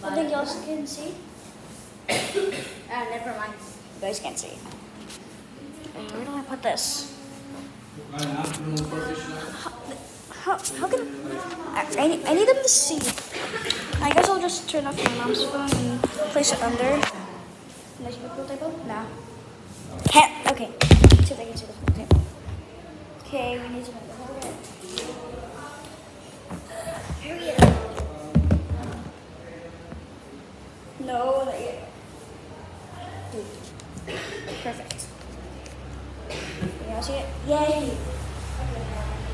I think y'all can see. Never mind. You guys can't see. Where do I put this? How can I need them to see. I guess I'll just turn off my mom's phone and place it under. Unless you pool table? No. Can't. Okay. So they can see the pool table. Okay, we need to make the whole bit. Period. No, not yet. Perfect. You all see it? Yay!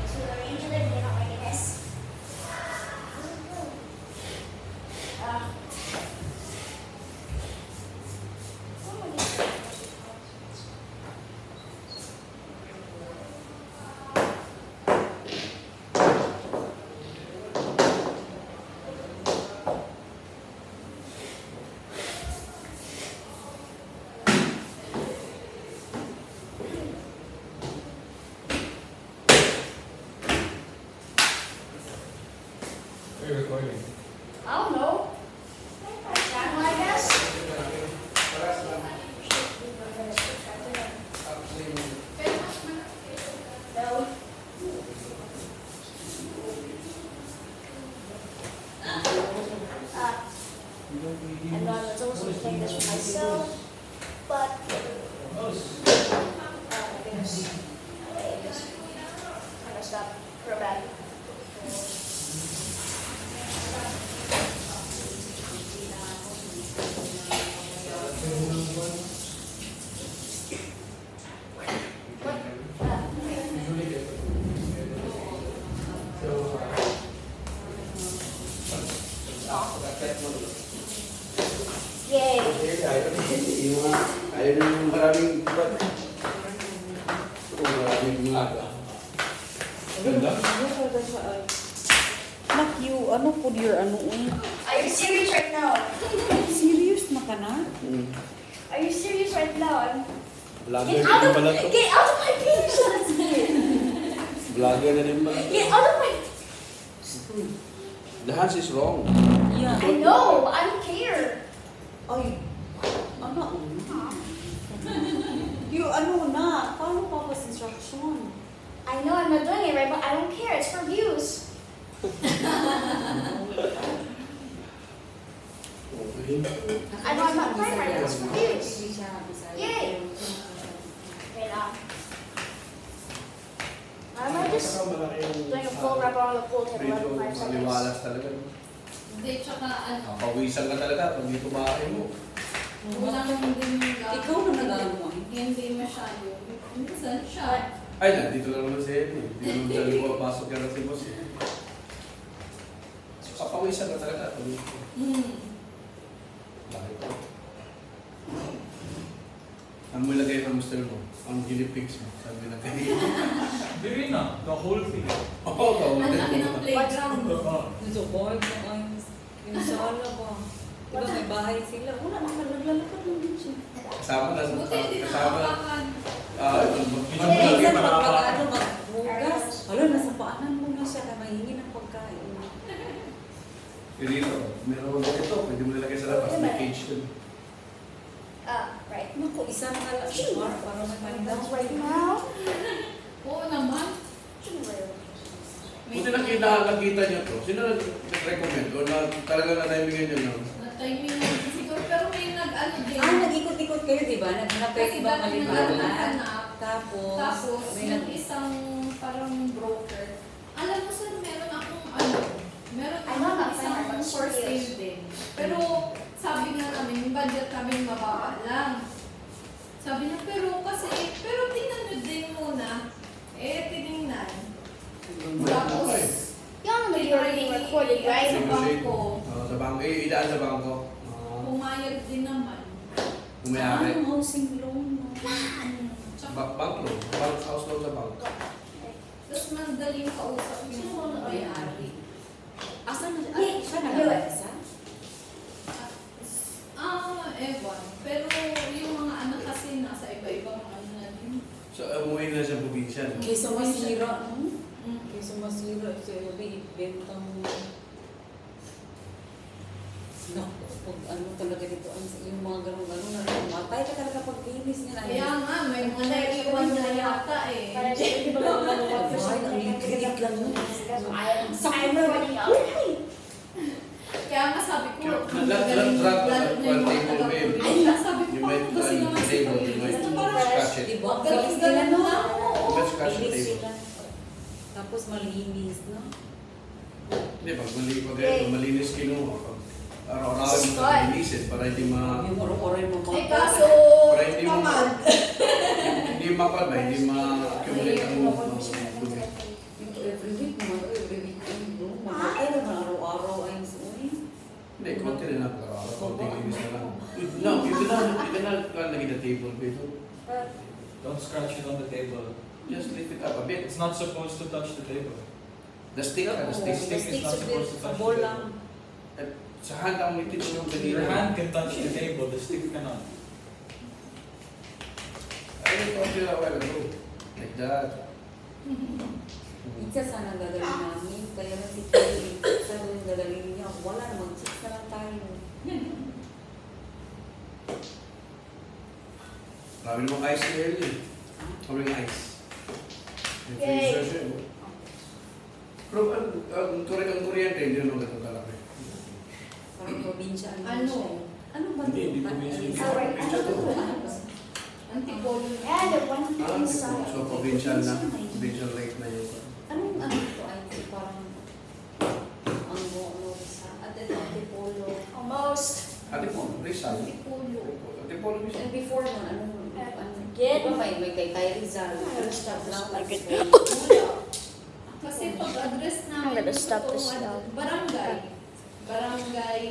So the range of it, they don't like this. Are you recording? I don't know. Channel, I guess. No. And I was also playing this for myself, but oh my goodness, I messed up real bad. Yay! Ayaw yung maraming iba. Maraming mga. Nak, you, ano po your ano? Are you serious right now? Serious na ka na? Are you serious right now? Vlogger na rin pala to. Get out of my page! Vlogger na rin pala to. Get out of my... The hands is wrong. Yeah. I know! I don't care! Ay, ano? You, ano na? Paano pa pas instruction? I know I'm not doing it right, but I don't care. It's for views. I know I'm not playing right now. It's for views. Yay! Wait lang. Am I just doing a full wrap on the pool table every 5 seconds? Maliwalas talaga. Hindi, tsaka ano. Pawisan ka talaga pag dito kumain mo. Wala naman din yung gawin. Ikaw na nag-ano? Hindi masyado. Minsan siya. Ay, nandito lang naman si Henry. Dito lang sa lupa, pasok ka na si boss. So, papawisan ka talaga pag dito. Bakit ko? Ang mulagay ng master mo, ang guinea pigs mo, sabi na kayo. Hindi na, the whole thing. Oo, Ang laki ng playground. Gusto ko, yung sala ba? Diba may bahay sila? Wala naman, naglalakad lang din siya. Kasama na sa Buti hindi na kasama. kapakan. Minsan pagpag-ano, magbugas. Wala, nasa paanan mo na siya na mahingi ng pagkain. Dito, meron mo ito, pwede mo nilagay sa labas, may cage dun. Right. Naku, isa na lang siya para magpanindaw. That's right now. Oo naman. Buti nakita niyo to, sino nag-recommend o na talaga na-naibigan niyo na? Na-timing na siguro. Pero may nag-ano din. Nag-ikot-ikot kayo, diba? Naghanap kayo Kasi ibang dati malibangan. nag-hanap. Tapos, may yung isang parang broker. Alam mo sir, meron akong meron akong isang for sale din. Pero sabi nga namin, yung budget namin mababa lang. Sabi niya, pero tingnan nyo din muna. Tinignan. Tapos, Y'all know you're being recorded, right? Sa bangko. Sa bangko, idaan sa bangko. Pumayag din naman. Umayari. Anong housing loan mo? Bank loan, house loan sa bangko. Tapos madaling kausap yung may-ari. Asan na siya? Siya nag-aasa? Ewan. Pero yung mga anak kasi nasa iba-ibang ano na din. So, umuwi na siya probinsya. Kaysa masira, no? Kaysa masira, so ibenta mo. Naku, pag ano talaga dito, yung mga ganun-ganun na matay ka talaga pag linis nila. Kaya nga, may mga naiiwan na yata eh. Parang di ba lang Ay, ang liit lang yun. I'm running out. Kaya nga sabi ko, Drag one table babe. sabi ko, You paano might ba sila the table, you might scratch it. Diba? Galing Galis nila, no? You might scratch the Linis table. sila. Tapos malinis, no? Hindi, pag malinis kinuha, pag araw-araw mo malinisin para hindi Yung oray mo Eh kaso, Para hindi mo- tamad. hindi makal ba, hindi ma-accumulate ang dumi. Yung every week naman, every week. Ay, naman araw-araw ay suwi. Hindi, konti rin ang araw-araw, konti linis na lang. No, you cannot lagi the table, babe. Don't scratch it on the table. Just lift it up a bit. It's not supposed to touch the table. The stick, the stick. stick is not supposed to touch the Ball table. lang. Sa hand ang itich yung Your kanina. hand can touch the table, the stick cannot. I told you a while ago. Like that. Isa sana gagaling namin, kaya na si Kelly, isa yung gagaling niya. Wala namang chicks na lang tayo. Marami namang ice ni Early. Kaming ice. Yung Yay. freezer siya. Pero ang kuryente, hindi naman ganun kalaki. Parang probinsya. Ano? Ano ba? Hindi probinsya. Probinsya to. Antipolo. And the one Ah, inside. so provincial na. Provincial lake na yun. Anong ano ito ay parang ang ano sa at Antipolo. Almost. Ate po, Rizal. Antipolo. Ate po, Rizal. And before man, ano? Get. Diba may kay Rizal. Stop this like it. Kasi pag-address namin, I'm gonna stop ito, this now. barangay. Barangay,